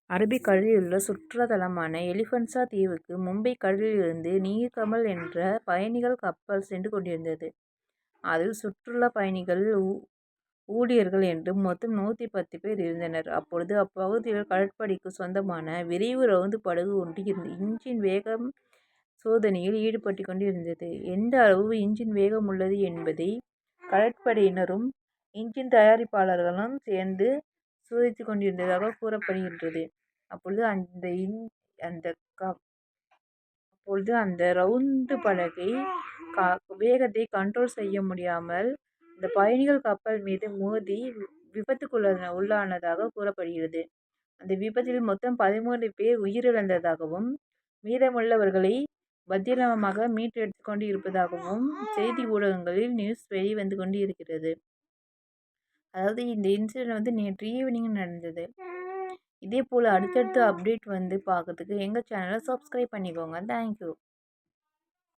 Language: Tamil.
அரபிக்கடலில் உள்ள சுற்றுலா தலமான எலிஃபென்டா தீவுக்கு மும்பை கடலிலிருந்து நீர்கமல் என்ற பயணிகள் கப்பல் சென்று கொண்டிருந்தது. அதில் சுற்றுலா பயணிகள், ஊழியர்கள் என்று மொத்தம் 110 பேர் இருந்தனர். அப்பொழுது அப்பகுதியில் கடற்படைக்கு சொந்தமான விரைவு ரோந்து படகு ஒன்று இன்ஜின் வேகம் சோதனையில் ஈடுபட்டுக் கொண்டிருந்தது. எந்த அளவு இன்ஜின் வேகம் உள்ளது என்பதை கடற்படையினரும் இன்ஜின் தயாரிப்பாளர்களும் சேர்ந்து சோதித்துக் கொண்டிருந்ததாக கூறப்படுகின்றது. அப்பொழுது அந்த ரவுந்து படகை வேகத்தை கண்ட்ரோல் செய்ய முடியாமல் இந்த பயணிகள் கப்பல் மீது மோதி விபத்துக்குள்ளானதாக கூறப்படுகிறது. அந்த விபத்தில் மொத்தம் 13 பேர் உயிரிழந்ததாகவும் மீதமுள்ளவர்களை பத்திரமாக மீட்டு எடுத்துக் கொண்டு இருப்பதாகவும் செய்தி ஊடகங்களில் நியூஸ் வெளிவந்து கொண்டு இருக்கிறது. அதாவது இந்த இன்சிடென்ட் நேற்று ஈவினிங் நடந்தது. இதே போல் அடுத்தடுத்த அப்டேட் பார்க்கறதுக்கு எங்கள் சேனலை சப்ஸ்கிரைப் பண்ணிக்கோங்க. தேங்க்யூ.